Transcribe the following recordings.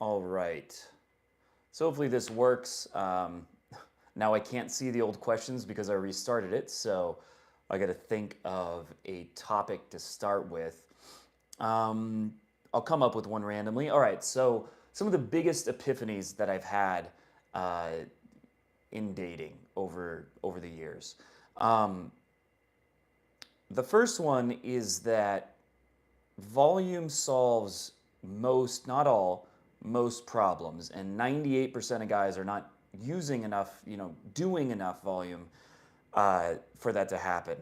All right. So hopefully this works. Now I can't see the old questions because I restarted it, so I got to think of a topic to start with. Um, I'll come up with one randomly. All right. So some of the biggest epiphanies that I've had uh, in dating over the years. Um, the first one is that volume solves most, not all, most problems, and 98% of guys are not using enough, doing enough volume for that to happen.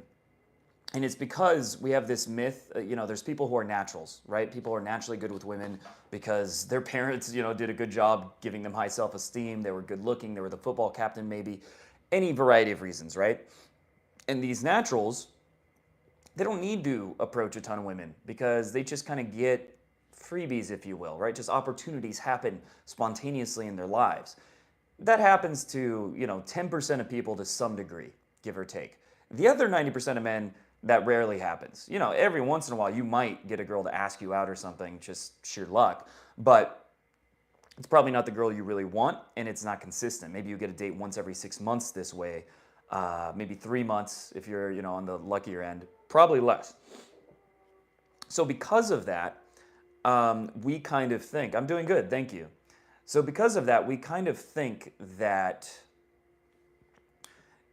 And it's because we have this myth, there's people who are naturals, right? People are naturally good with women because their parents, did a good job giving them high self-esteem. They were good looking. They were the football captain, maybe, any variety of reasons, right? And these naturals, they don't need to approach a ton of women because they just kind of get freebies, if you will, right? Just opportunities happen spontaneously in their lives. That happens to, 10% of people to some degree, give or take. The other 90% of men, that rarely happens. Every once in a while you might get a girl to ask you out or something, just sheer luck, but it's probably not the girl you really want, and it's not consistent. Maybe you get a date once every 6 months this way, maybe 3 months if you're, on the luckier end, probably less. So because of that, we kind of think, I'm doing good, thank you. So because of that, we kind of think that,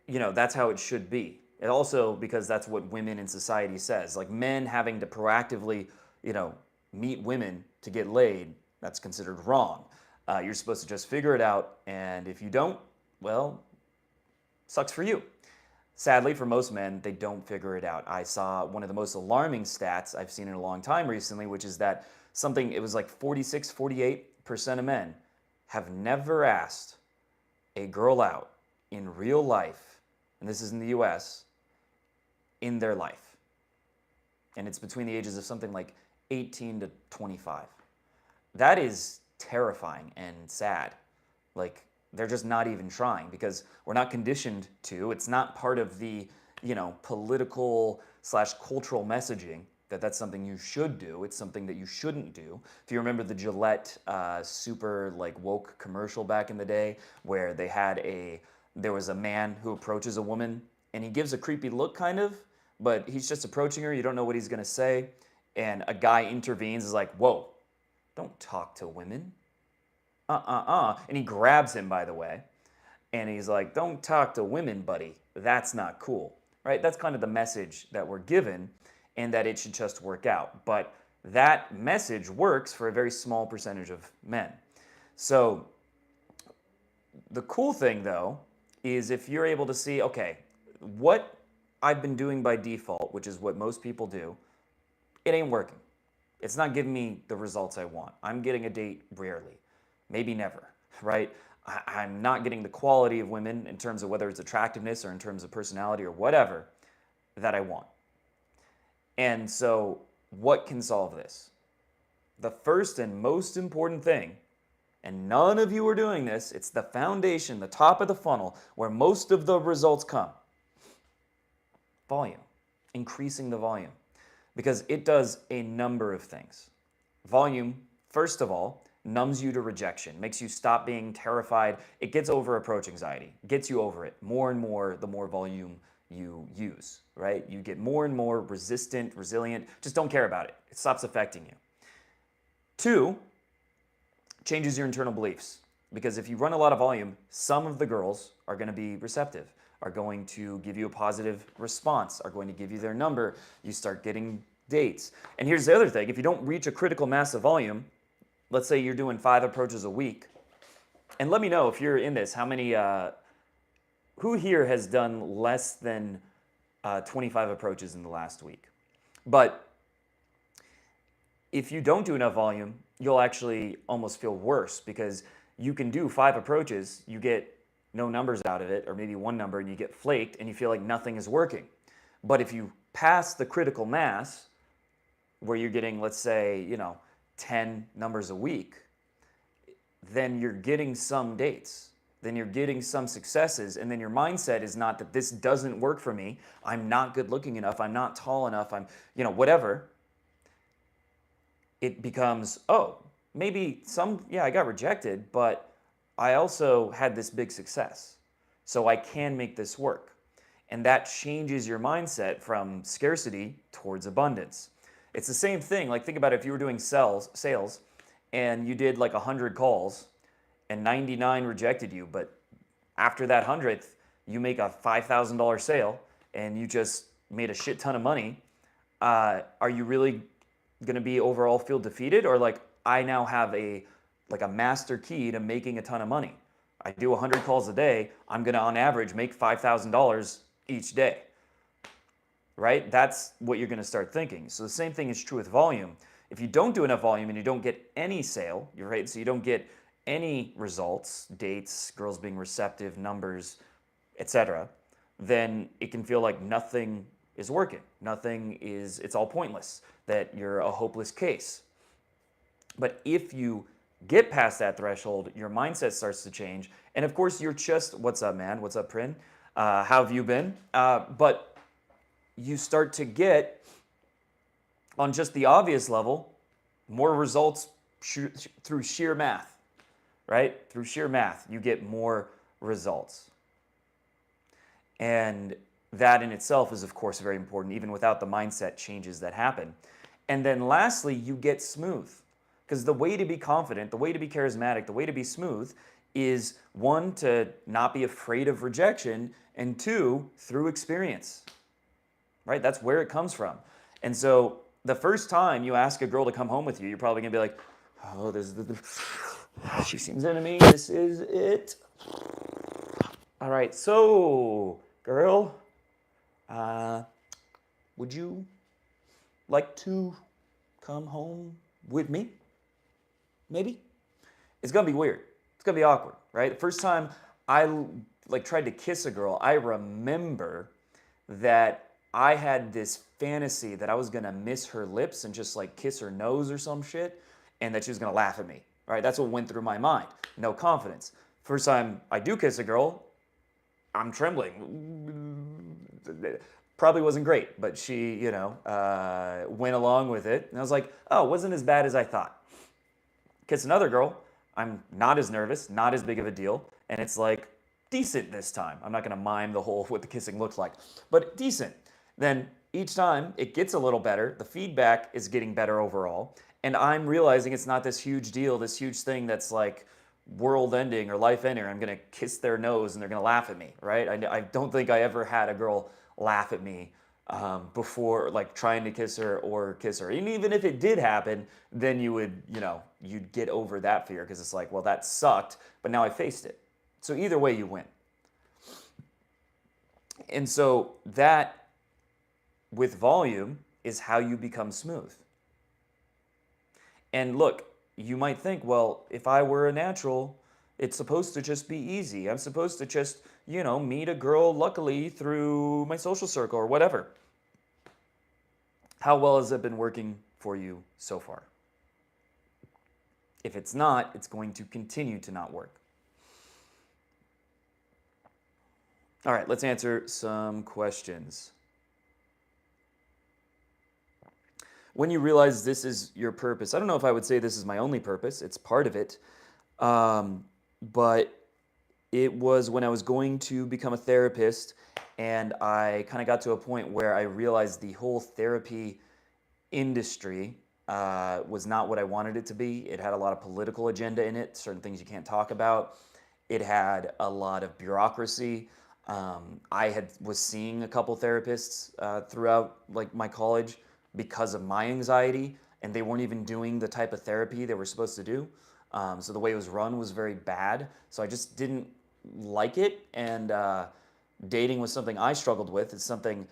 that's how it should be. And also because that's what women in society says. Like men having to proactively, meet women to get laid, that's considered wrong. You're supposed to just figure it out, and if you don't, well, sucks for you. Sadly, for most men, they don't figure it out. I saw one of the most alarming stats I've seen in a long time recently, which is that it was like 46, 48% of men have never asked a girl out in real life, and this is in the US, in their life. And it's between the ages of something like 18 to 25. That is terrifying and sad. Like, they're just not even trying because we're not conditioned to. It's not part of the, political / cultural messaging that that's something you should do. It's something that you shouldn't do. If you remember the Gillette super woke commercial back in the day where there was a man who approaches a woman and he gives a creepy look kind of, but he's just approaching her. You don't know what he's going to say. And a guy intervenes, is like, whoa, don't talk to women. And he grabs him, by the way. And he's like, don't talk to women, buddy. That's not cool, right? That's kind of the message that we're given, and that it should just work out. But that message works for a very small percentage of men. So the cool thing, though, is if you're able to see, okay, what I've been doing by default, which is what most people do, it ain't working. It's not giving me the results I want. I'm getting a date rarely, maybe never, right? I'm not getting the quality of women in terms of whether it's attractiveness or in terms of personality or whatever that I want. And so what can solve this? The first and most important thing, and none of you are doing this, it's the foundation, the top of the funnel, where most of the results come. Volume, increasing the volume, because it does a number of things. Volume, first of all, numbs you to rejection, makes you stop being terrified. It gets over approach anxiety, gets you over it more and more the more volume you use, right? You get more and more resistant, resilient, just don't care about it. It stops affecting you. 2, changes your internal beliefs, because if you run a lot of volume, some of the girls are going to be receptive, are going to give you a positive response, are going to give you their number. You start getting dates. And here's the other thing. If you don't reach a critical mass of volume, let's say you're doing 5 approaches a week, and let me know if you're in this, how many, who here has done less than 25 approaches in the last week? But if you don't do enough volume, you'll actually almost feel worse because you can do 5 approaches, you get no numbers out of it, or maybe 1 number, and you get flaked and you feel like nothing is working. But if you pass the critical mass, where you're getting, let's say, 10 numbers a week, then you're getting some dates. Then you're getting some successes, and then your mindset is not that this doesn't work for me, I'm not good looking enough, I'm not tall enough, I'm, whatever. It becomes, oh, maybe some, yeah, I got rejected, but I also had this big success. So I can make this work. And that changes your mindset from scarcity towards abundance. It's the same thing. Like, think about it, if you were doing sales and you did like 100 calls and 99 rejected you, but after that 100th, you make a $5,000 sale and you just made a shit ton of money. Are you really going to be overall feel defeated, or like, I now have a master key to making a ton of money? I do 100 calls a day. I'm going to on average make $5,000 each day, right? That's what you're going to start thinking. So the same thing is true with volume. If you don't do enough volume and you don't get any sale, you're right. So you don't get any results, dates, girls being receptive, numbers, etc., then it can feel like nothing is working. It's all pointless, that you're a hopeless case. But if you get past that threshold, your mindset starts to change. And of course, you're just, what's up, man? What's up, Prin? How have you been? But you start to get, on just the obvious level, more results through sheer math, right? Through sheer math, you get more results. And that in itself is, of course, very important, even without the mindset changes that happen. And then lastly, you get smooth. Because the way to be confident, the way to be charismatic, the way to be smooth is, one, to not be afraid of rejection, and two, through experience, right? That's where it comes from. And so the first time you ask a girl to come home with you, you're probably gonna be like, oh, she seems into me, this is it. All right, so girl, would you like to come home with me? Maybe? It's gonna be weird. It's gonna be awkward, right? The first time I tried to kiss a girl, I remember that I had this fantasy that I was gonna miss her lips and just like kiss her nose or some shit, and that she was gonna laugh at me, right? That's what went through my mind. No confidence. First time I do kiss a girl, I'm trembling. Probably wasn't great, but she, went along with it. And I was like, oh, it wasn't as bad as I thought. Kiss another girl, I'm not as nervous, not as big of a deal, and it's like decent this time. I'm not gonna mime the whole what the kissing looks like, but decent. Then each time it gets a little better, the feedback is getting better overall, and I'm realizing it's not this huge deal, this huge thing that's like world ending or life ending. I'm gonna kiss their nose and they're gonna laugh at me, right? I don't think I ever had a girl laugh at me before, like trying to kiss her or kiss her. And even if it did happen, then you'd get over that fear, because it's like, well, that sucked, but now I faced it. So either way, you win. And so that, with volume, is how you become smooth. And look, you might think, well, if I were a natural, it's supposed to just be easy. I'm supposed to just, meet a girl luckily through my social circle or whatever. How well has it been working for you so far? If it's not, it's going to continue to not work. All right, let's answer some questions. When you realize this is your purpose, I don't know if I would say this is my only purpose. It's part of it. But it was when I was going to become a therapist, and I kind of got to a point where I realized the whole therapy industry was not what I wanted it to be. It had a lot of political agenda in it, certain things you can't talk about. It had a lot of bureaucracy. I was seeing a couple therapists throughout my college because of my anxiety, and they weren't even doing the type of therapy they were supposed to do. So the way it was run was very bad. So I just didn't like it, and dating was something I struggled with. It's something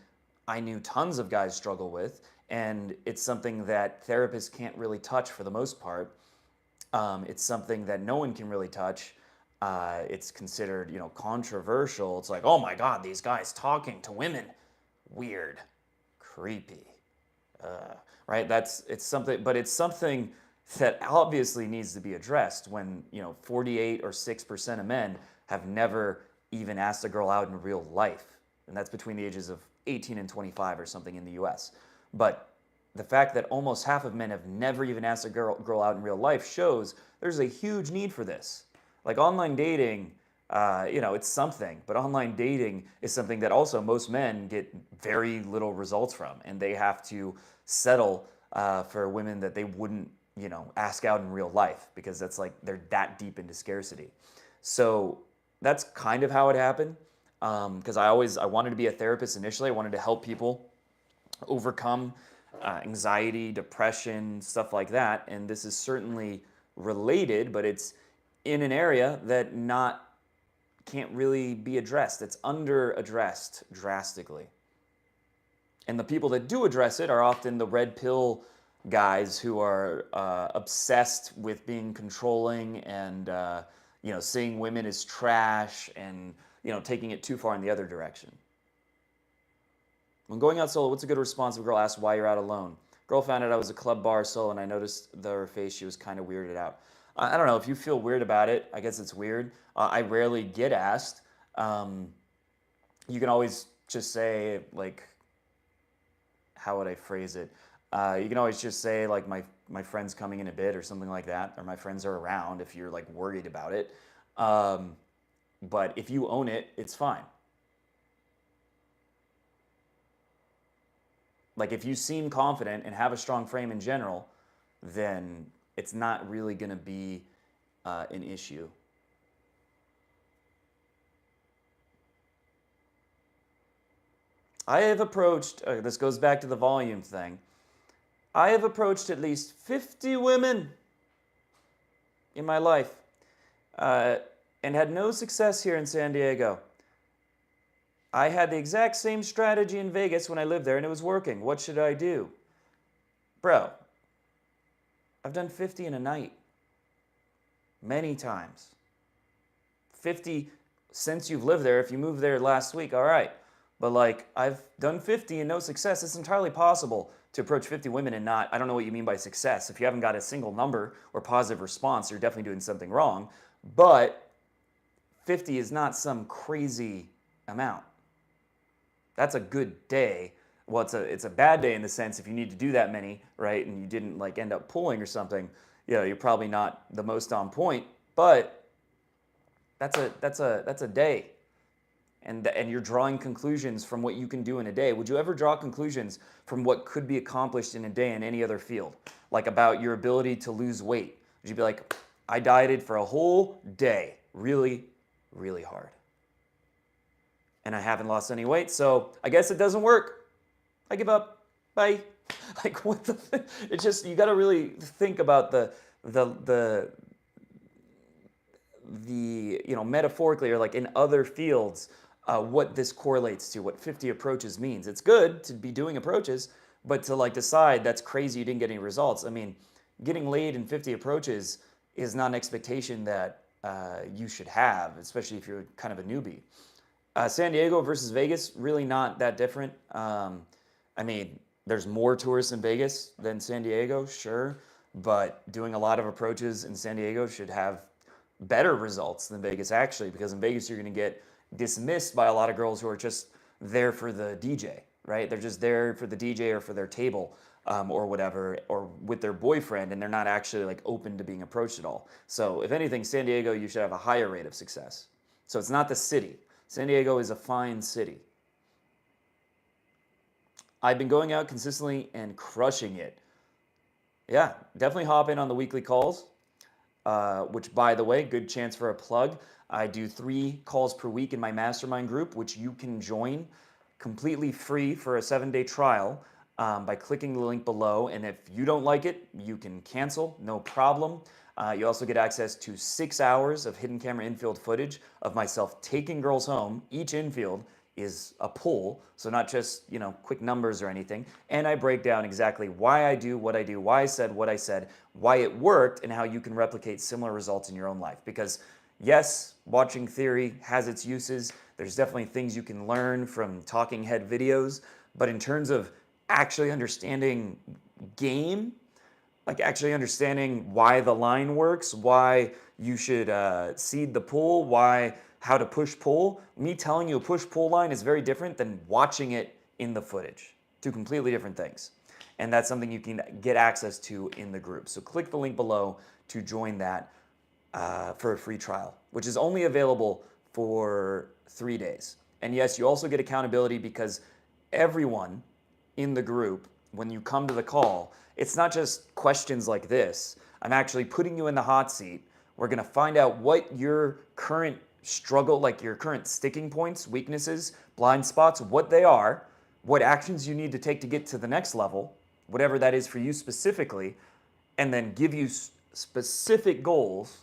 I knew tons of guys struggle with, and it's something that therapists can't really touch for the most part. It's something that no one can really touch. It's considered, controversial. It's like, oh my God, these guys talking to women, weird, creepy, right? It's something that obviously needs to be addressed when 48 or 6% of men have never even asked a girl out in real life, and that's between the ages of 18 and 25 or something in the U.S. But the fact that almost half of men have never even asked a girl out in real life shows there's a huge need for this. Like online dating, it's something, but online dating is something that also most men get very little results from, and they have to settle for women that they wouldn't, ask out in real life because that's like they're that deep into scarcity. So that's kind of how it happened. Because I wanted to be a therapist initially. I wanted to help people overcome anxiety, depression, stuff like that. And this is certainly related, but it's in an area that can't really be addressed. It's under addressed drastically. And the people that do address it are often the red pill guys who are obsessed with being controlling and seeing women as trash and taking it too far in the other direction. When going out solo, what's a good response if a girl asks why you're out alone? Girl found out I was a club bar solo and I noticed her face, she was kind of weirded out. I don't know, if you feel weird about it, I guess it's weird. I rarely get asked. You can always just say, like, how would I phrase it? You can always just say, like, my friend's coming in a bit or something like that, or my friends are around if you're, like, worried about it. But if you own it, it's fine. Like, if you seem confident and have a strong frame in general, then it's not really going to be an issue. I have approached, this goes back to the volume thing, I have approached at least 50 women in my life and had no success here in San Diego. I had the exact same strategy in Vegas when I lived there and it was working. What should I do? Bro, I've done 50 in a night. Many times. 50 since you've lived there. If you moved there last week, all right. But like, I've done 50 and no success. It's entirely possible to approach 50 women and not, I don't know what you mean by success. If you haven't got a single number or positive response, you're definitely doing something wrong. But 50 is not some crazy amount. That's a good day. Well, it's a bad day in the sense if you need to do that many, right, and you didn't like end up pulling or something, you're probably not the most on point. But that's a day, and you're drawing conclusions from what you can do in a day. Would you ever draw conclusions from what could be accomplished in a day in any other field, like about your ability to lose weight? Would you be like, I dieted for a whole day, really, really hard, and I haven't lost any weight, so I guess it doesn't work. I give up. Bye. Like, what the? It's just, you got to really think about the metaphorically, or like in other fields, what this correlates to, what 50 approaches means. It's good to be doing approaches, but to like decide that's crazy you didn't get any results. I mean, getting laid in 50 approaches is not an expectation that you should have, especially if you're kind of a newbie. San Diego versus Vegas, really not that different. I mean, there's more tourists in Vegas than San Diego, sure, but doing a lot of approaches in San Diego should have better results than Vegas, actually, because in Vegas you're going to get dismissed by a lot of girls who are just there for the DJ, right? They're just there for the DJ or for their table or whatever, or with their boyfriend, and they're not actually like open to being approached at all. So if anything, San Diego, you should have a higher rate of success. So it's not the city. San Diego is a fine city. I've been going out consistently and crushing it. Yeah, definitely hop in on the weekly calls, which, by the way, good chance for a plug. I do 3 calls per week in my mastermind group, which you can join completely free for a 7-day trial by clicking the link below. And if you don't like it, you can cancel, no problem. You also get access to 6 hours of hidden camera infield footage of myself taking girls home. Each infield is a pull, so not just, quick numbers or anything. And I break down exactly why I do what I do, why I said what I said, why it worked, and how you can replicate similar results in your own life. Because yes, watching theory has its uses. There's definitely things you can learn from talking head videos, but in terms of actually understanding game, like actually understanding why the line works, why you should seed the pull, how to push pull. Me telling you a push pull line is very different than watching it in the footage. 2 completely different things. And that's something you can get access to in the group. So click the link below to join that for a free trial, which is only available for 3 days. And yes, you also get accountability because everyone in the group, when you come to the call, it's not just questions like this. I'm actually putting you in the hot seat. We're going to find out what your current struggle, like your current sticking points, weaknesses, blind spots, what they are, what actions you need to take to get to the next level, whatever that is for you specifically, and then give you specific goals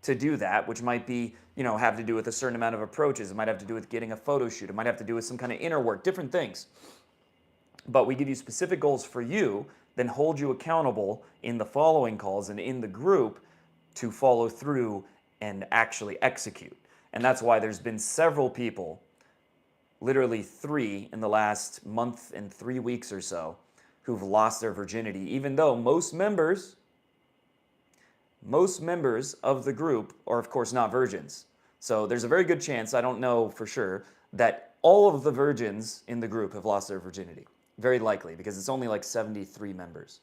to do that, which might be, have to do with a certain amount of approaches. It might have to do with getting a photo shoot. It might have to do with some kind of inner work, different things. But we give you specific goals for you, then hold you accountable in the following calls and in the group to follow through and actually execute. And that's why there's been several people, literally 3 in the last month and 3 weeks or so, who've lost their virginity, even though most members of the group are, of course, not virgins. So there's a very good chance, I don't know for sure, that all of the virgins in the group have lost their virginity. Very likely, because it's only like 73 members.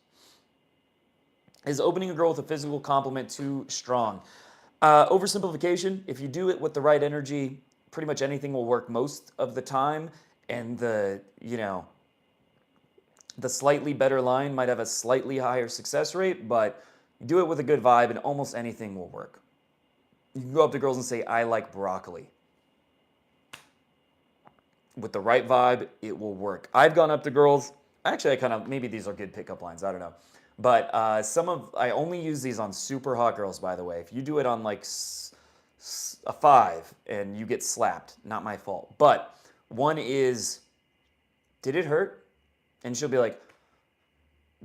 Is opening a girl with a physical compliment too strong? Oversimplification. If you do it with the right energy, pretty much anything will work most of the time. And the slightly better line might have a slightly higher success rate, but do it with a good vibe and almost anything will work. You can go up to girls and say, I like broccoli. With the right vibe, it will work. I've gone up to girls. Actually, maybe these are good pickup lines. I don't know. But I only use these on super hot girls, by the way. If you do it on like a 5 and you get slapped, not my fault. But one is, did it hurt? And she'll be like,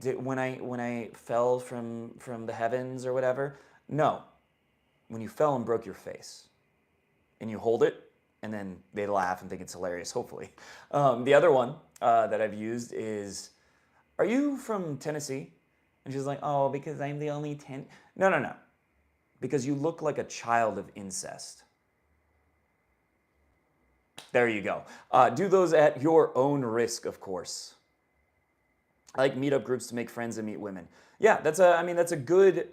when I fell from the heavens or whatever? No. When you fell and broke your face. And you hold it, and then they laugh and think it's hilarious, hopefully. The other one that I've used is, are you from Tennessee? And she's like, oh, because I'm the only No. Because you look like a child of incest. There you go. Do those at your own risk, of course. I like meetup groups to make friends and meet women. Yeah, that's a good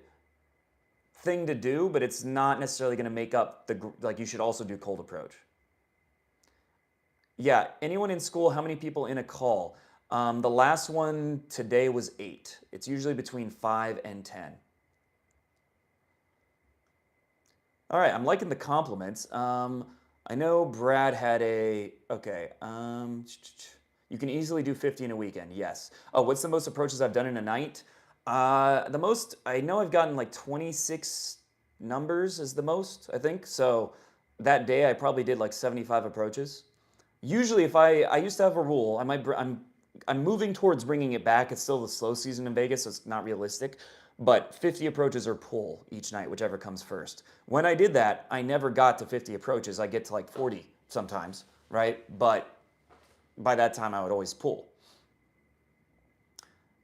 thing to do, but it's not necessarily going to make up you should also do cold approach. Yeah, anyone in school, how many people in a call? The last one today was 8. It's usually between 5 and 10. All right, I'm liking the compliments. I know Brad had okay. You can easily do 50 in a weekend, yes. Oh, what's the most approaches I've done in a night? The most, I know I've gotten like 26 numbers is the most, I think. So that day I probably did like 75 approaches. Usually if I used to have a rule, I'm moving towards bringing it back. It's still the slow season in Vegas, so it's not realistic. But 50 approaches or pull each night, whichever comes first. When I did that, I never got to 50 approaches. I get to like 40 sometimes, right? But by that time, I would always pull.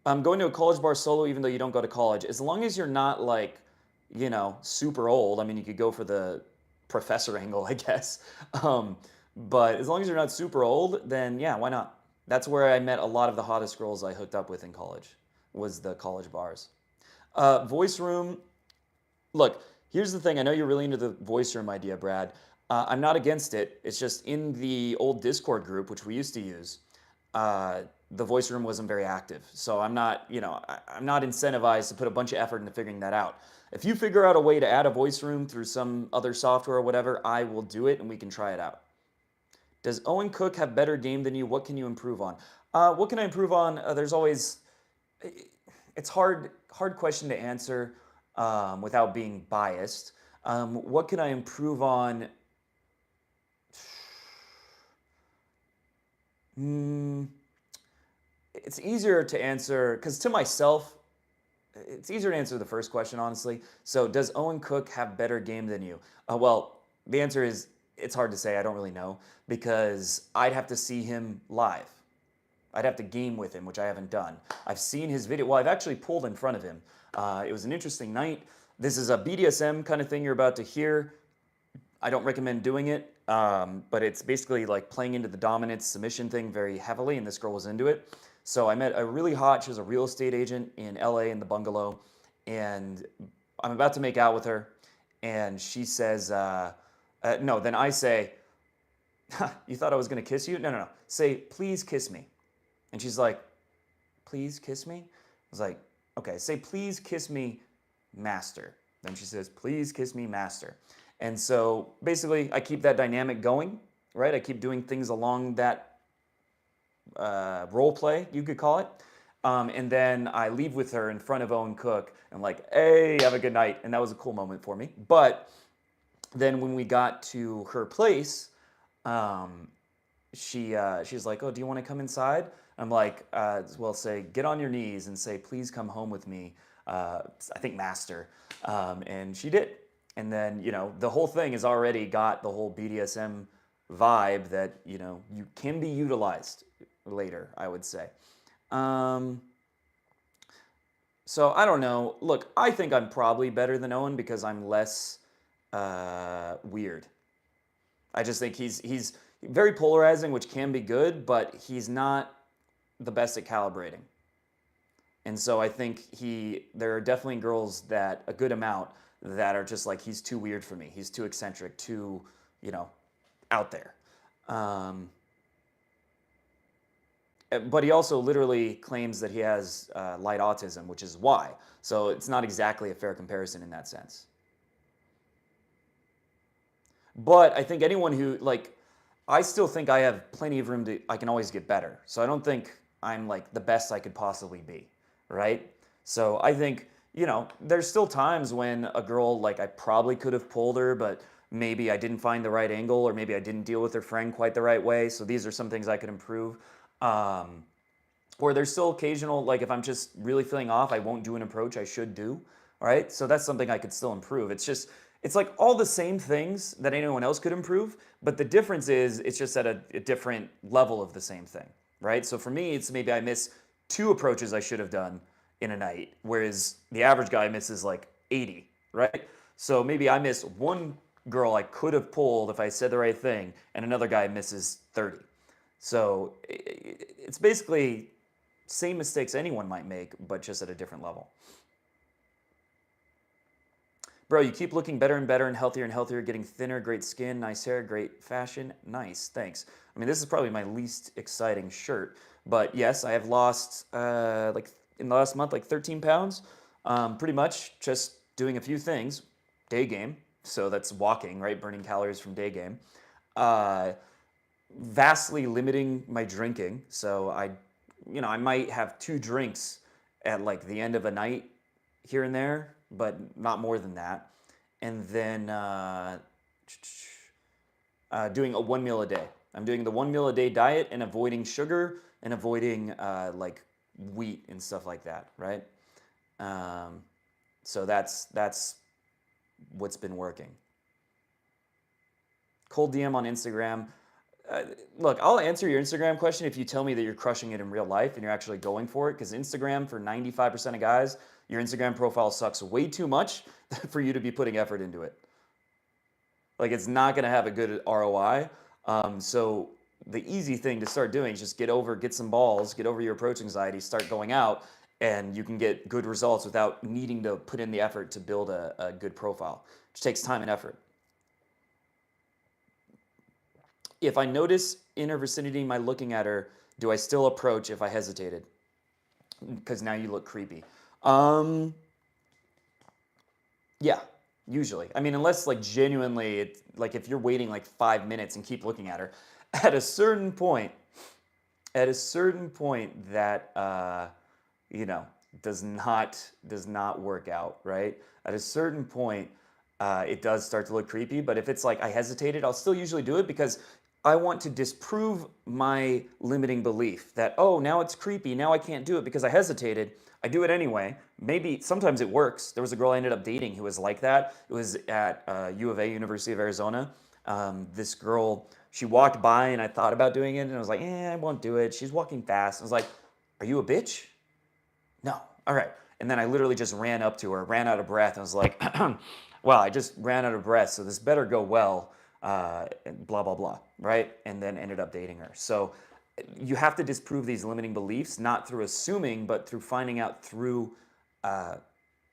Going to a college bar solo, even though you don't go to college, as long as you're not like, super old. I mean, you could go for the professor angle, I guess. But as long as you're not super old, then yeah, why not? That's where I met a lot of the hottest girls I hooked up with in college, was the college bars. Voice room. Look, here's the thing. I know you're really into the voice room idea, Brad. I'm not against it. It's just in the old Discord group, which we used to use, the voice room wasn't very active. So I'm not incentivized to put a bunch of effort into figuring that out. If you figure out a way to add a voice room through some other software or whatever, I will do it and we can try it out. Does Owen Cook have better game than you? What can you improve on? What can I improve on? There's always, it's hard question to answer without being biased. What can I improve on? It's easier to answer, because to myself, it's easier to answer the first question, honestly. So does Owen Cook have better game than you? Well, the answer is, it's hard to say. I don't really know, because I'd have to see him live. I'd have to game with him, which I haven't done. I've seen his video. Well, I've actually pulled in front of him. It was an interesting night. This is a BDSM kind of thing you're about to hear. I don't recommend doing it, but it's basically like playing into the dominance submission thing very heavily, and this girl was into it. So I met a really hot, she was a real estate agent in LA in the bungalow, and I'm about to make out with her, and she says, no, then I say, you thought I was gonna kiss you? No, no, no. Say, please kiss me. And she's like, please kiss me? I was like, okay, say, please kiss me, master. Then she says, please kiss me, master. And so basically, I keep that dynamic going, right? I keep doing things along that role play, you could call it. And then I leave with her in front of Owen Cook and like, hey, have a good night. And that was a cool moment for me. But then when we got to her place, she's like, oh, do you want to come inside? I'm like, well, say, get on your knees and say, please come home with me. I think master. And she did. And then, the whole thing has already got the whole BDSM vibe that, you can be utilized later, I would say. So I don't know. Look, I think I'm probably better than Owen because I'm less weird. I just think he's very polarizing, which can be good, but he's not the best at calibrating. And so I think there are definitely girls that, a good amount, that are just like, he's too weird for me. He's too eccentric, too, out there. But he also literally claims that he has light autism, which is why. So it's not exactly a fair comparison in that sense. But I think anyone who, I still think I have plenty of room I can always get better. So I don't think I'm the best I could possibly be, right? So I think, there's still times when a girl, I probably could have pulled her, but maybe I didn't find the right angle, or maybe I didn't deal with her friend quite the right way. So these are some things I could improve. Or there's still occasional, if I'm just really feeling off, I won't do an approach I should do, right? So that's something I could still improve. It's like all the same things that anyone else could improve, but the difference is it's just at a different level of the same thing, right? So for me, it's maybe I miss 2 approaches I should have done in a night, whereas the average guy misses 80, right? So maybe I miss 1 girl I could have pulled if I said the right thing, and another guy misses 30. So it's basically same mistakes anyone might make, but just at a different level. Bro, you keep looking better and better and healthier, getting thinner, great skin, nice hair, great fashion. Nice, thanks. I mean, this is probably my least exciting shirt, but yes, I have lost, in the last month, 13 pounds. Pretty much just doing a few things. Day game, so that's walking, right? Burning calories from day game. Vastly limiting my drinking, so I might have 2 drinks at the end of a night here and there, but not more than that. And then doing a 1 meal a day. I'm doing the 1 meal a day diet and avoiding sugar and avoiding wheat and stuff like that, right? So that's what's been working. Cold DM on Instagram. Look, I'll answer your Instagram question if you tell me that you're crushing it in real life and you're actually going for it, because Instagram, for 95% of guys, your Instagram profile sucks way too much for you to be putting effort into it. It's not going to have a good ROI. So the easy thing to start doing is just get some balls, get over your approach anxiety, start going out, and you can get good results without needing to put in the effort to build a good profile. It just takes time and effort. If I notice in her vicinity my looking at her, do I still approach if I hesitated? Because now you look creepy. Yeah, usually. I mean, unless genuinely, if you're waiting 5 minutes and keep looking at her, at a certain point that does not work out, right? At a certain point, it does start to look creepy. But if it's I hesitated, I'll still usually do it because I want to disprove my limiting belief that, oh, now it's creepy, now I can't do it because I hesitated. I do it anyway. Maybe sometimes it works. There was a girl I ended up dating who was like that. It was at U of A, University of Arizona. This girl, she walked by and I thought about doing it and I was like, I won't do it. She's walking fast. I was like, are you a bitch? No. All right. And then I literally just ran up to her, ran out of breath. I was like, wow, I just ran out of breath, so this better go well. Blah, blah, blah, right? And then ended up dating her. So you have to disprove these limiting beliefs, not through assuming, but through finding out through uh,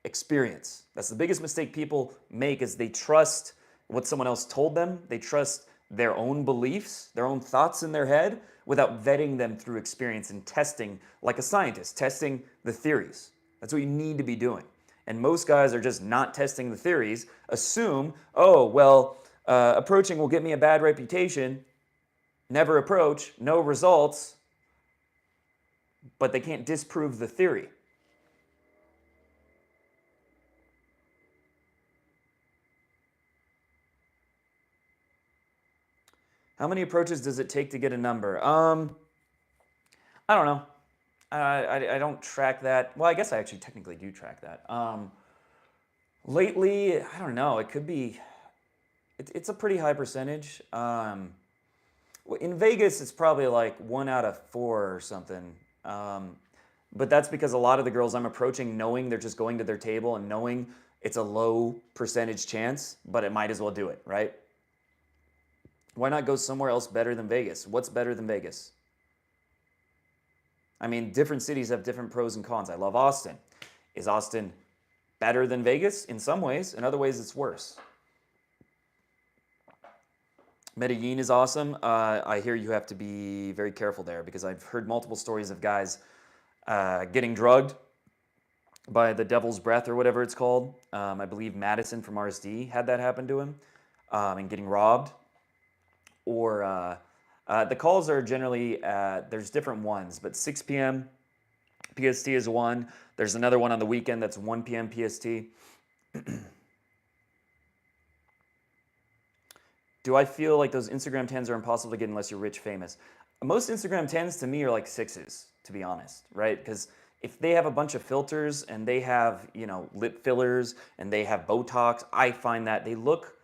experience. That's the biggest mistake people make is they trust what someone else told them. They trust their own beliefs, their own thoughts in their head without vetting them through experience and testing like a scientist, testing the theories. That's what you need to be doing. And most guys are just not testing the theories, assume, oh, well, approaching will get me a bad reputation, never approach, no results, but they can't disprove the theory. How many approaches does it take to get a number? I don't know. I don't track that. Well, I guess I actually technically do track that. Lately, I don't know. It could be. It's a pretty high percentage. In Vegas, it's probably like 1 out of 4 or something. But that's because a lot of the girls I'm approaching, knowing they're just going to their table and knowing it's a low percentage chance, but it might as well do it, right? Why not go somewhere else better than Vegas? What's better than Vegas? I mean, different cities have different pros and cons. I love Austin. Is Austin better than Vegas? In some ways. In other ways, it's worse. Medellin is awesome. I hear you have to be very careful there because I've heard multiple stories of guys getting drugged by the devil's breath or whatever it's called. I believe Madison from RSD had that happen to him and getting robbed. Or the calls are generally, there's different ones, but 6 p.m. PST is one. There's another one on the weekend that's 1 p.m. PST. Do I feel like those Instagram 10s are impossible to get unless you're rich famous? Most Instagram 10s to me are like 6s, to be honest, right? Because if they have a bunch of filters and they have, lip fillers and they have Botox, I find that they look,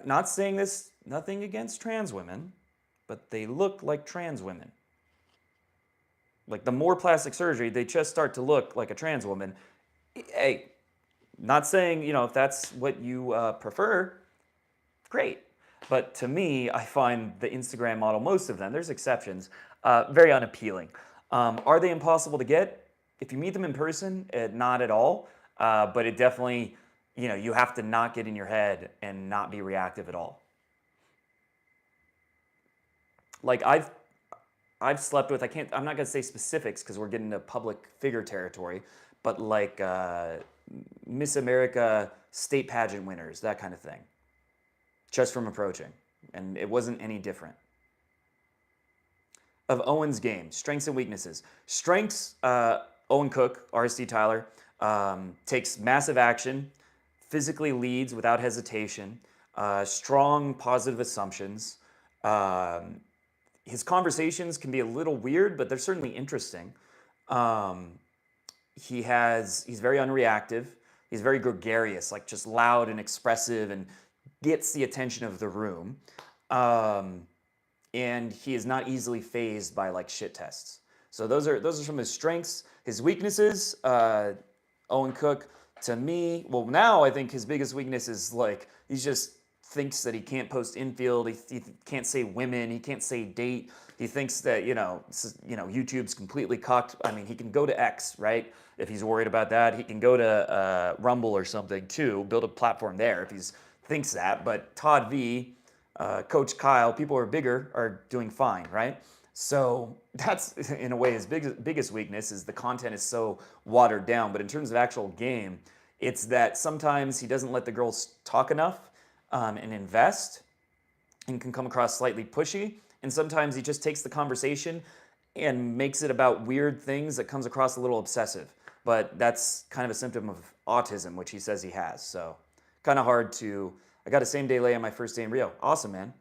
not saying this, nothing against trans women, but they look like trans women. Like the more plastic surgery, they just start to look like a trans woman. Hey, not saying, if that's what you prefer, great. But to me, I find the Instagram model, most of them, there's exceptions, very unappealing. Are they impossible to get? If you meet them in person, not at all. But it definitely, you have to not get in your head and not be reactive at all. Like I've slept with, I'm not gonna say specifics because we're getting into public figure territory, but like Miss America state pageant winners, that kind of thing. Just from approaching, and it wasn't any different. Of Owen's game, strengths and weaknesses. Strengths, Owen Cook, RSD Tyler, takes massive action, physically leads without hesitation, strong positive assumptions. His conversations can be a little weird, but they're certainly interesting. He's very unreactive. He's very gregarious, like just loud and expressive and gets the attention of the room. And he is not easily fazed by like shit tests. So those are some of his strengths. His weaknesses, Owen Cook, to me, well now I think his biggest weakness is like he just thinks that he can't post infield, he can't say women, he can't say date. He thinks that YouTube's completely cocked. I mean, he can go to X, right? If he's worried about that, he can go to Rumble or something too, build a platform there if he thinks that. But Todd V, Coach Kyle, people who are bigger are doing fine, right? So that's in a way his biggest weakness is the content is so watered down. But in terms of actual game, it's that sometimes he doesn't let the girls talk enough and invest, and can come across slightly pushy. And sometimes he just takes the conversation and makes it about weird things that comes across a little obsessive. But that's kind of a symptom of autism, which he says he has. So kind of hard to. I got a same day lay on my first day in Rio. Awesome, man.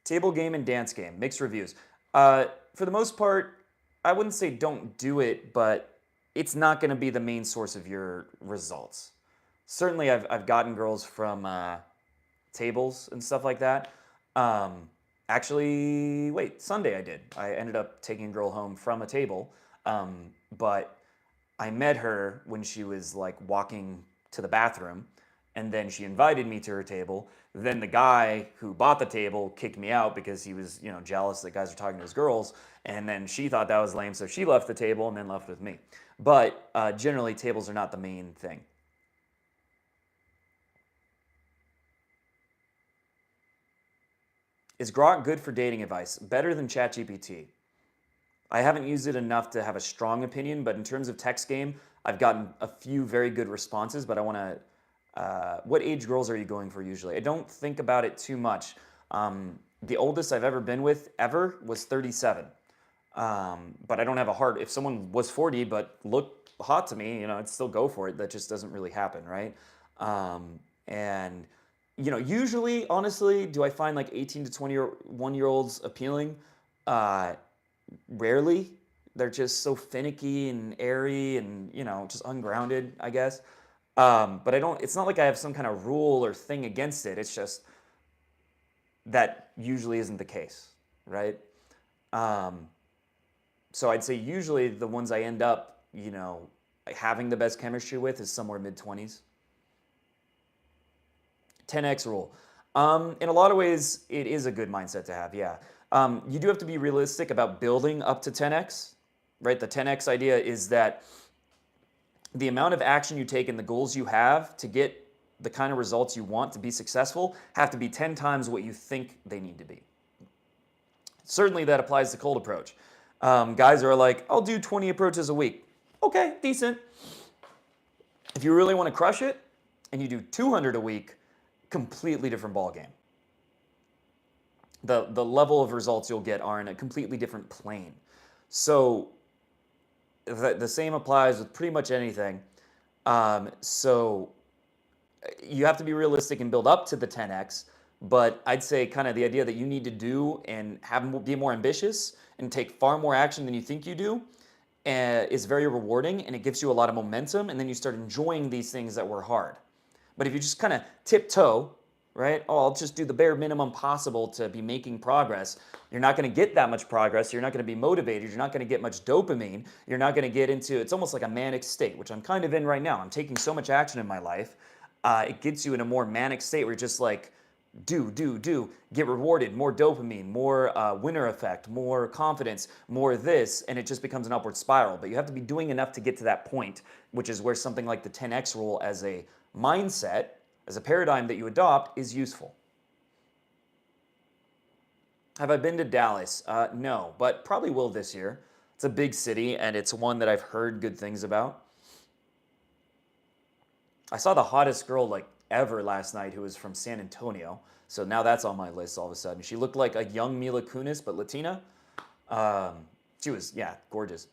Table game and dance game, mixed reviews. For the most part, I wouldn't say don't do it, but it's not going to be the main source of your results. Certainly, I've gotten girls from tables and stuff like that. Actually, wait, Sunday I did. I ended up taking a girl home from a table, but I met her when she was like walking to the bathroom, and then she invited me to her table. Then the guy who bought the table kicked me out because he was, jealous that guys are talking to his girls. And then she thought that was lame, so she left the table and then left with me. But generally, tables are not the main thing. Is Grok good for dating advice? Better than ChatGPT. I haven't used it enough to have a strong opinion, but in terms of text game, I've gotten a few very good responses, but I want to what age girls are you going for usually? I don't think about it too much. The oldest I've ever been with ever was 37. But I don't have a heart. If someone was 40 but looked hot to me, I'd still go for it. That just doesn't really happen, right? And usually, honestly, do I find like 18 to 21-year-olds appealing? Rarely. They're just so finicky and airy and, just ungrounded, I guess. But it's not like I have some kind of rule or thing against it. It's just that usually isn't the case, right? So I'd say usually the ones I end up, having the best chemistry with is somewhere mid-20s. 10x rule. In a lot of ways, it is a good mindset to have, yeah. You do have to be realistic about building up to 10x, right? The 10x idea is that the amount of action you take and the goals you have to get the kind of results you want to be successful have to be 10 times what you think they need to be. Certainly that applies to cold approach. Guys are like, I'll do 20 approaches a week. Okay, decent. If you really want to crush it and you do 200 a week, completely different ballgame. The level of results you'll get are in a completely different plane. So the same applies with pretty much anything. So you have to be realistic and build up to the 10x, but I'd say kind of the idea that you need to do and be more ambitious and take far more action than you think you do is very rewarding, and it gives you a lot of momentum, and then you start enjoying these things that were hard. But if you just kind of tiptoe, right? Oh, I'll just do the bare minimum possible to be making progress. You're not going to get that much progress. You're not going to be motivated. You're not going to get much dopamine. You're not going to get into, it's almost like a manic state, which I'm kind of in right now. I'm taking so much action in my life. It gets you in a more manic state where you're just like, do, get rewarded, more dopamine, more winner effect, more confidence, more this, and it just becomes an upward spiral. But you have to be doing enough to get to that point, which is where something like the 10x rule as a mindset, as a paradigm that you adopt, is useful. Have I been to Dallas? No, but probably will this year. It's a big city, and it's one that I've heard good things about. I saw the hottest girl like ever last night who was from San Antonio. So now that's on my list all of a sudden. She looked like a young Mila Kunis, but Latina. She was, yeah, gorgeous.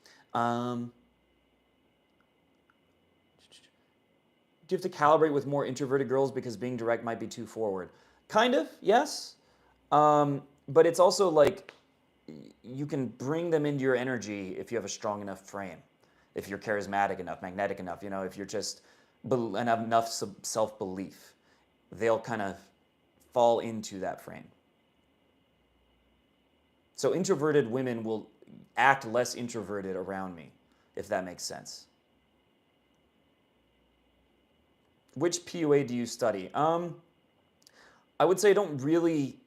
Do you have to calibrate with more introverted girls because being direct might be too forward? Kind of, yes. But it's also like you can bring them into your energy if you have a strong enough frame, if you're charismatic enough, magnetic enough, if you're just and have enough self-belief, they'll kind of fall into that frame. So introverted women will act less introverted around me, if that makes sense. Which PUA do you study? I would say I don't really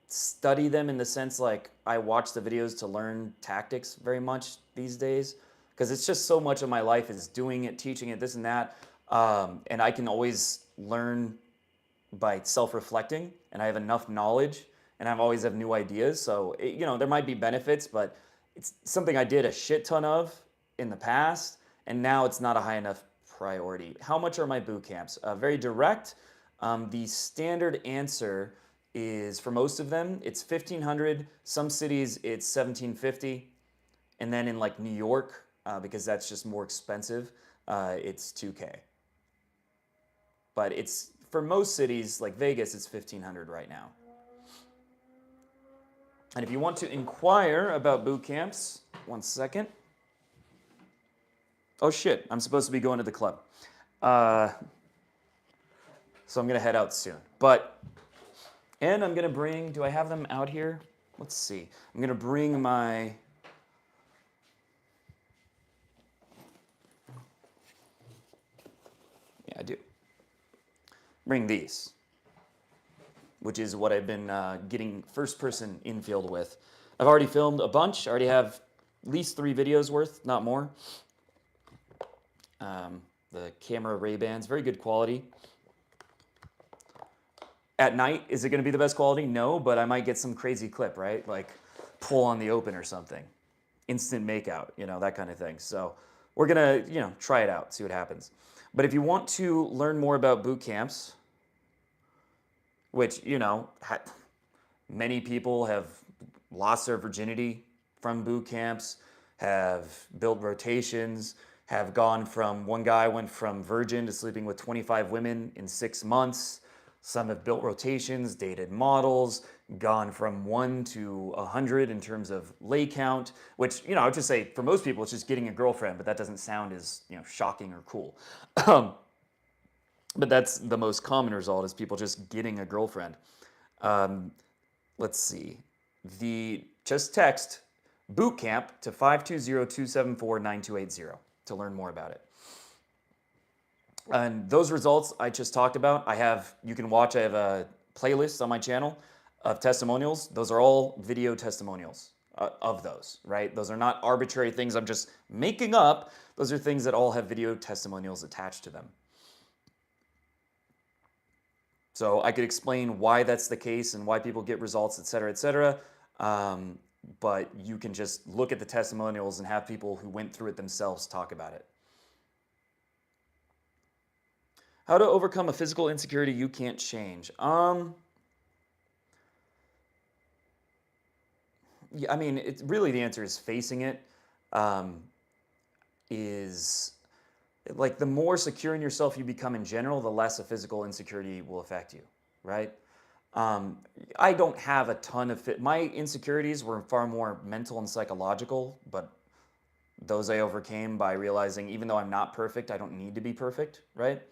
study them in the sense like I watch the videos to learn tactics very much these days, because it's just so much of my life is doing it, teaching it, this and that. And I can always learn by self-reflecting, and I have enough knowledge, and I always have new ideas. So, there might be benefits, but it's something I did a shit ton of in the past, and now it's not a high enough priority. How much are my boot camps? Very direct. The standard answer is, for most of them, it's $1,500. Some cities, it's $1,750. And then in like New York, because that's just more expensive, it's $2K. But it's, for most cities, like Vegas, it's $1,500 right now. And if you want to inquire about boot camps, one second. Oh shit, I'm supposed to be going to the club. So I'm gonna head out soon. And I'm gonna bring, do I have them out here? Let's see. I'm gonna bring my, yeah, I do. bring these, which is what I've been getting first-person infield with. I've already filmed a bunch. I already have at least 3 videos worth, not more. The camera Ray-Bans, very good quality. At night, is it going to be the best quality? No, but I might get some crazy clip, right? Like pull on the open or something. Instant makeout, that kind of thing. So we're going to, try it out, see what happens. But if you want to learn more about boot camps, which, many people have lost their virginity from boot camps, have built rotations, have gone from, one guy went from virgin to sleeping with 25 women in 6 months. Some have built rotations, dated models, gone from 1 to 100 in terms of lay count, which, I would just say for most people, it's just getting a girlfriend, but that doesn't sound as, shocking or cool. But that's the most common result is people just getting a girlfriend. Let's see. Just text boot camp to 520-274-9280 to learn more about it. And those results I just talked about, you can watch, I have a playlist on my channel of testimonials. Those are all video testimonials of those, right? Those are not arbitrary things I'm just making up. Those are things that all have video testimonials attached to them. So I could explain why that's the case and why people get results, et cetera, et cetera. But you can just look at the testimonials and have people who went through it themselves talk about it. How to overcome a physical insecurity you can't change. Yeah, I mean, really the answer is facing it. Is like the more secure in yourself you become in general, the less a physical insecurity will affect you, right? I don't have a ton of my insecurities were far more mental and psychological, but those I overcame by realizing even though I'm not perfect, I don't need to be perfect, right?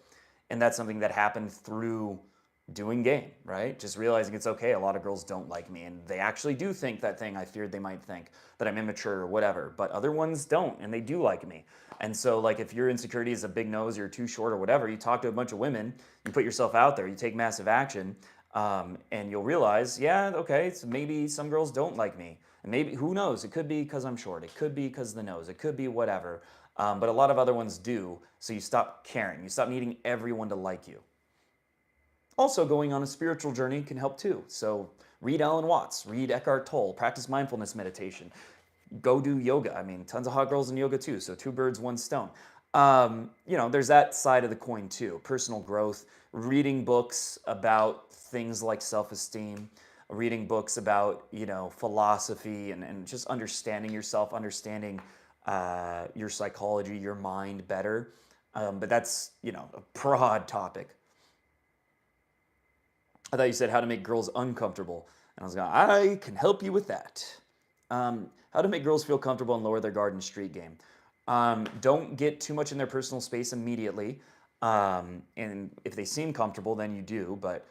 And that's something that happened through doing game, right? Just realizing it's okay. A lot of girls don't like me and they actually do think that thing I feared they might think, that I'm immature or whatever, but other ones don't and they do like me. And so like if your insecurity is a big nose, you're too short or whatever, you talk to a bunch of women, you put yourself out there, you take massive action, and you'll realize, yeah, okay, so maybe some girls don't like me. And maybe, who knows, it could be because I'm short, it could be because of the nose, it could be whatever. But a lot of other ones do, so you stop caring. You stop needing everyone to like you. Also, going on a spiritual journey can help too. So read Alan Watts, read Eckhart Tolle, practice mindfulness meditation, go do yoga. I mean, tons of hot girls in yoga too, so 2 birds, 1 stone. There's that side of the coin too, personal growth, reading books about things like self-esteem, reading books about, philosophy and just understanding yourself, understanding your psychology, your mind better. But that's, a broad topic. I thought you said how to make girls uncomfortable. And I was going, I can help you with that. How to make girls feel comfortable and lower their guard in street game. Don't get too much in their personal space immediately. And if they seem comfortable, then you do. But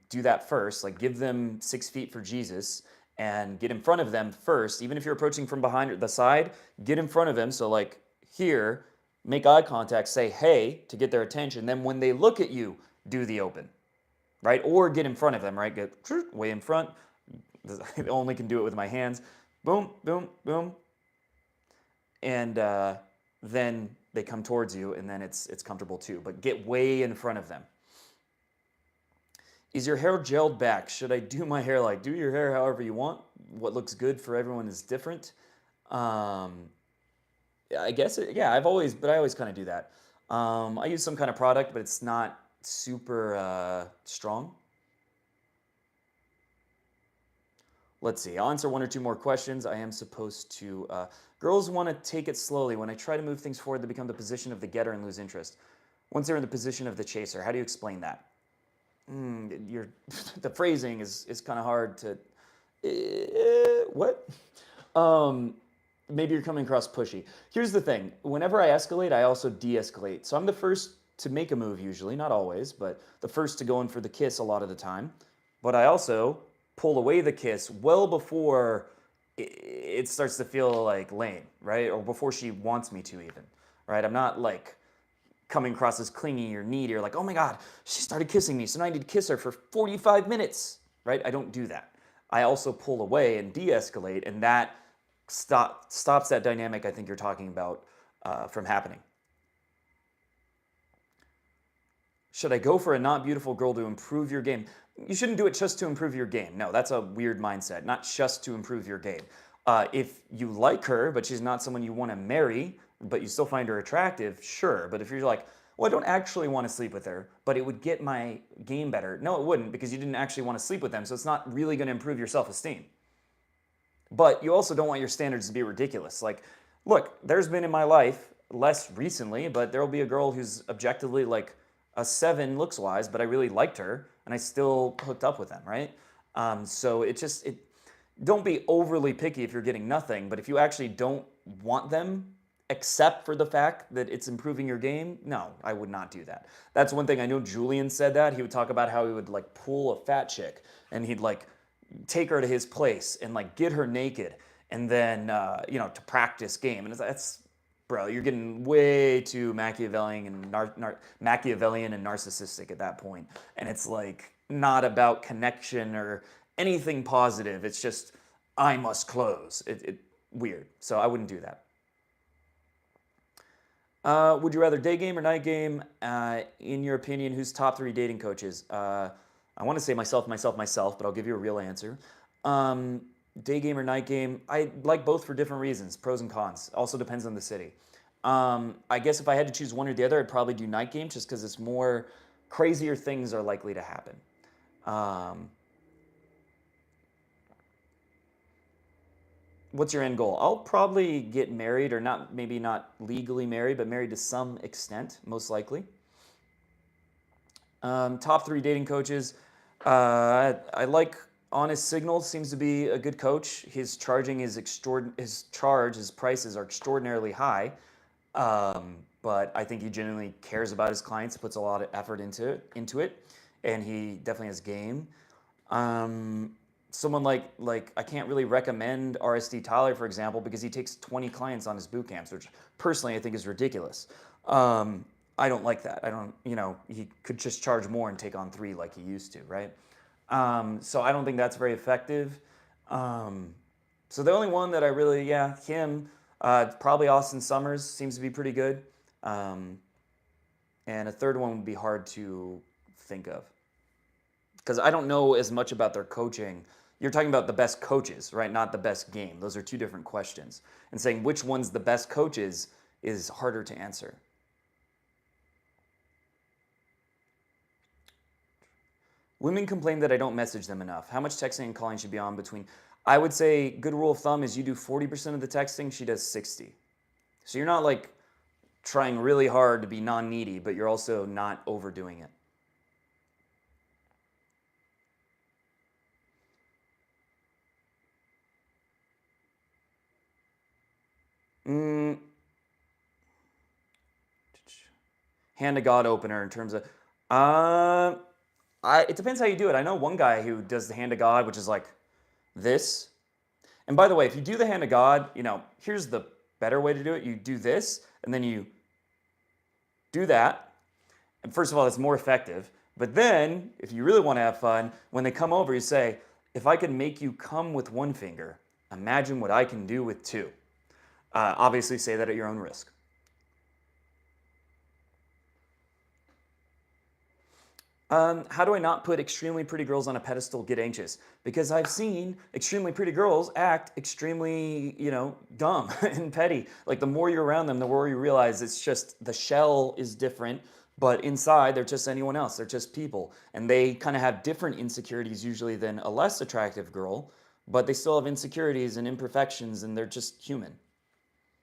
do that first. Like give them 6 feet for Jesus and get in front of them first. Even if you're approaching from behind or the side, get in front of them. So like here, make eye contact, say hey to get their attention. Then when they look at you, do the open, right? Or get in front of them, right? Get way in front. I only can do it with my hands. Boom, boom, boom. And then they come towards you and then it's comfortable too. But get way in front of them. Is your hair gelled back? Should I do my hair do your hair however you want? What looks good for everyone is different. I guess, yeah, I always kind of do that. I use some kind of product, but it's not super strong. Let's see, I'll answer 1 or 2 more questions. I am supposed to, girls want to take it slowly. When I try to move things forward, they become the position of the getter and lose interest. Once they're in the position of the chaser, how do you explain that? The phrasing is kind of hard to, what? Maybe you're coming across pushy. Here's the thing, whenever I escalate, I also de-escalate. So I'm the first to make a move usually, not always, but the first to go in for the kiss a lot of the time. But I also pull away the kiss well before it starts to feel like lame, right? Or before she wants me to even, right? I'm not like coming across as clingy or needy, or like, oh my God, she started kissing me, so now I need to kiss her for 45 minutes, right? I don't do that. I also pull away and de-escalate, and that stops that dynamic I think you're talking about from happening. Should I go for a not beautiful girl to improve your game? You shouldn't do it just to improve your game. No, that's a weird mindset. Not just to improve your game. If you like her, but she's not someone you want to marry, but you still find her attractive, sure. But if you're like, well, I don't actually want to sleep with her, but it would get my game better. No, it wouldn't, because you didn't actually want to sleep with them. So it's not really going to improve your self-esteem. But you also don't want your standards to be ridiculous. Like, look, there's been in my life, less recently, but there will be a girl who's objectively like a 7 looks wise, but I really liked her and I still hooked up with them, right? So don't be overly picky if you're getting nothing, but if you actually don't want them, except for the fact that it's improving your game, no, I would not do that. That's one thing I know Julian said that. He would talk about how he would like pull a fat chick and he'd like take her to his place and like get her naked and then, to practice game. And that's, bro, you're getting way too Machiavellian and narcissistic at that point. And it's like not about connection or anything positive. It's just, I must close. Weird. So I wouldn't do that. Would you rather day game or night game? In your opinion, who's top 3 dating coaches? I want to say myself, but I'll give you a real answer. Day game or night game? I like both for different reasons, pros and cons. Also depends on the city. I guess if I had to choose one or the other, I'd probably do night game just because it's more crazier things are likely to happen. What's your end goal? I'll probably get married, or maybe not legally married, but married to some extent, most likely. Top 3 dating coaches. I like Honest Signals, seems to be a good coach. His prices are extraordinarily high, but I think he genuinely cares about his clients, puts a lot of effort into it, and he definitely has game. Someone like I can't really recommend RSD Tyler, for example, because he takes 20 clients on his boot camps, which personally I think is ridiculous. I don't like that. I don't, he could just charge more and take on 3 like he used to, right? So I don't think that's very effective. So the only one that I really, him, probably Austin Summers seems to be pretty good. And a third one would be hard to think of, because I don't know as much about their coaching. You're talking about the best coaches, right? Not the best game. Those are 2 different questions. And saying which one's the best coaches is harder to answer. Women complain that I don't message them enough. How much texting and calling should be on between? I would say good rule of thumb is you do 40% of the texting, she does 60. So you're not like trying really hard to be non-needy, but you're also not overdoing it. Hand to God opener in terms of, it depends how you do it. I know one guy who does the hand to God, which is like this. And by the way, if you do the hand to God, here's the better way to do it. You do this, and then you do that. And first of all, it's more effective. But then, if you really want to have fun, when they come over, you say, if I can make you come with 1 finger, imagine what I can do with 2. Obviously, say that at your own risk. How do I not put extremely pretty girls on a pedestal, get anxious? Because I've seen extremely pretty girls act extremely, dumb and petty. Like the more you're around them, the more you realize it's just the shell is different, but inside they're just anyone else. They're just people. And they kind of have different insecurities usually than a less attractive girl, but they still have insecurities and imperfections, and they're just human.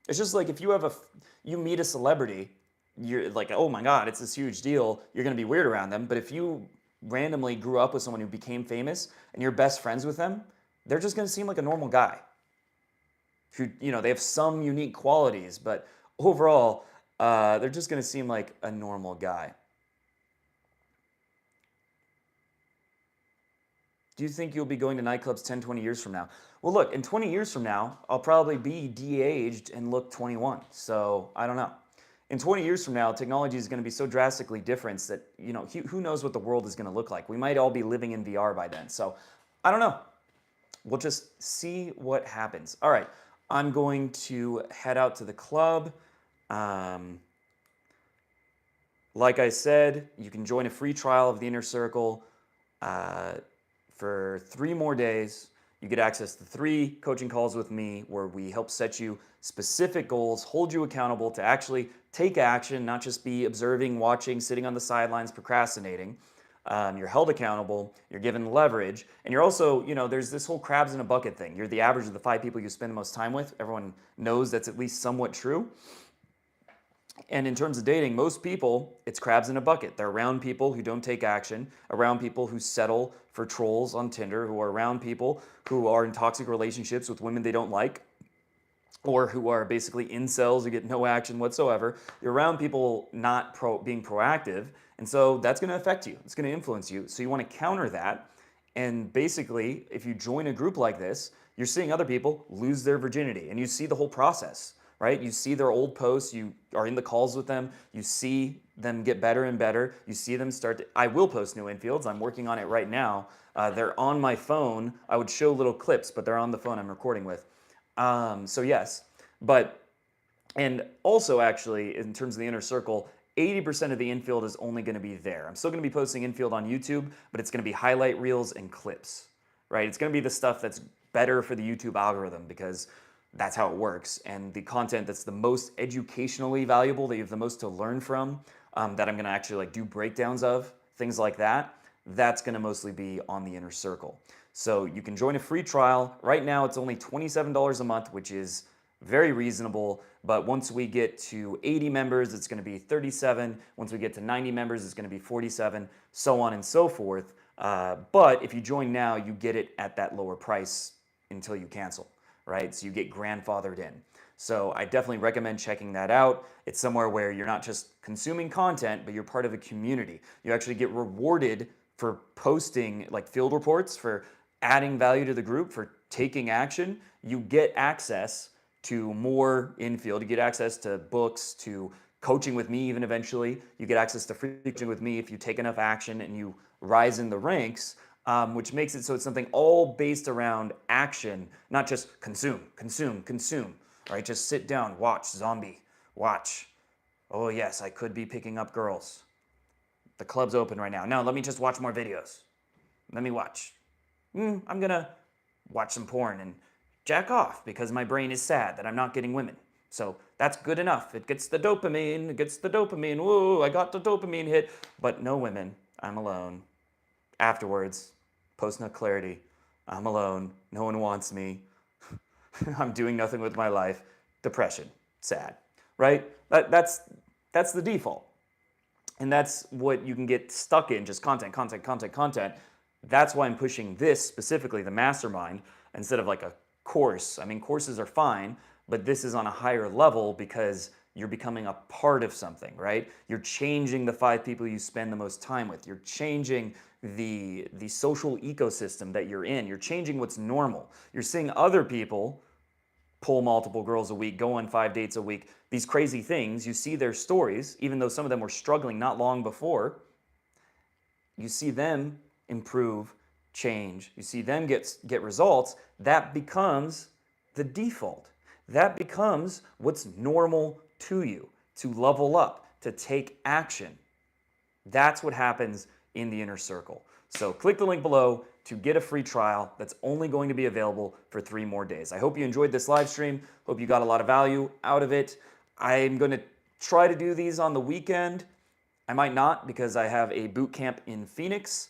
It's just like if you meet a celebrity, you're like, oh my God, it's this huge deal. You're going to be weird around them. But if you randomly grew up with someone who became famous and you're best friends with them, they're just going to seem like a normal guy. Who, they have some unique qualities, but overall, they're just going to seem like a normal guy. Do you think you'll be going to nightclubs 10, 20 years from now? Well, look, in 20 years from now, I'll probably be de-aged and look 21. So I don't know. In 20 years from now, technology is going to be so drastically different that, who knows what the world is going to look like. We might all be living in VR by then. So I don't know. We'll just see what happens. All right, I'm going to head out to the club. Like I said, you can join a free trial of the Inner Circle for 3 more days. You get access to 3 coaching calls with me where we help set you specific goals, hold you accountable to actually take action, not just be observing, watching, sitting on the sidelines, procrastinating. You're held accountable, you're given leverage, and you're also, there's this whole crabs in a bucket thing. You're the average of the 5 people you spend the most time with. Everyone knows that's at least somewhat true. And in terms of dating, most people, it's crabs in a bucket. They're around people who don't take action, around people who settle for trolls on Tinder, who are around people who are in toxic relationships with women they don't like, or who are basically incels who get no action whatsoever. You're around people not being proactive, and so that's going to affect you. It's going to influence you. So you want to counter that. And basically, if you join a group like this, you're seeing other people lose their virginity, and you see the whole process, right? You see their old posts, you are in the calls with them, you see them get better and better, you see them start to, I will post new infields, I'm working on it right now. They're on my phone. I would show little clips, but they're on the phone I'm recording with. So yes, and also actually, in terms of the Inner Circle, 80% of the infield is only going to be there. I'm still going to be posting infield on YouTube, but it's going to be highlight reels and clips, right? It's going to be the stuff that's better for the YouTube algorithm because that's how it works. And the content that's the most educationally valuable, that you have the most to learn from, that I'm going to actually do breakdowns of, things like that, that's going to mostly be on the Inner Circle. So you can join a free trial. Right now it's only $27 a month, which is very reasonable, but once we get to 80 members, it's going to be $37. Once we get to 90 members, it's going to be $47, so on and so forth. But if you join now, you get it at that lower price until you cancel, right? So you get grandfathered in. So I definitely recommend checking that out. It's somewhere where you're not just consuming content, but you're part of a community. You actually get rewarded for posting field reports, for adding value to the group, for taking action. You get access to more infield. You get access to books, to coaching with me even eventually. You get access to free coaching with me if you take enough action and you rise in the ranks, which makes it so it's something all based around action, not just consume, consume, consume, right? Just sit down, watch, zombie, watch. Oh yes, I could be picking up girls. The club's open right now. No, let me just watch more videos. Let me watch. I'm gonna watch some porn and jack off because my brain is sad that I'm not getting women. So that's good enough. It gets the dopamine, Whoa, I got the dopamine hit. But no women, I'm alone. Afterwards, post-nut clarity, I'm alone, no one wants me. I'm doing nothing with my life. Depression, sad, right? That's the default. And that's what you can get stuck in, just content, content, content, content. That's why I'm pushing this specifically, the mastermind, instead of a course. I mean, courses are fine, but this is on a higher level because you're becoming a part of something, right? You're changing the 5 people you spend the most time with. You're changing the social ecosystem that you're in. You're changing what's normal. You're seeing other people pull multiple girls a week, go on 5 dates a week, these crazy things. You see their stories, even though some of them were struggling not long before. You see them improve, change. You see them get results. That becomes the default. That becomes what's normal to you, to level up, to take action. That's what happens in the Inner Circle. So click the link below to get a free trial that's only going to be available for 3 more days. I hope you enjoyed this live stream. Hope you got a lot of value out of it. I'm going to try to do these on the weekend. I might not because I have a boot camp in Phoenix.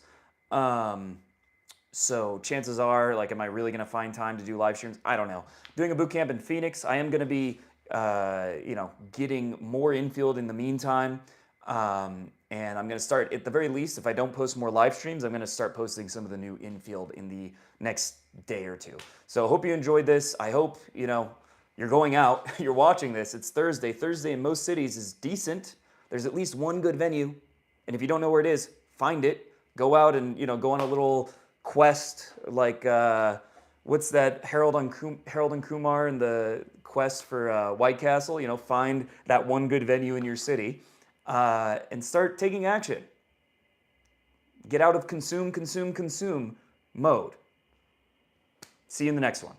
So chances are, am I really going to find time to do live streams? I don't know. Doing a boot camp in Phoenix, I am going to be, getting more infield in the meantime. And I'm going to start, at the very least, if I don't post more live streams, I'm going to start posting some of the new infield in the next day or 2. So I hope you enjoyed this. I hope, you're going out, you're watching this. It's Thursday. Thursday in most cities is decent. There's at least one good venue. And if you don't know where it is, find it. Go out and, go on a little quest what's that Harold and Kumar and the quest for White Castle, find that one good venue in your city and start taking action. Get out of consume mode. See you in the next one.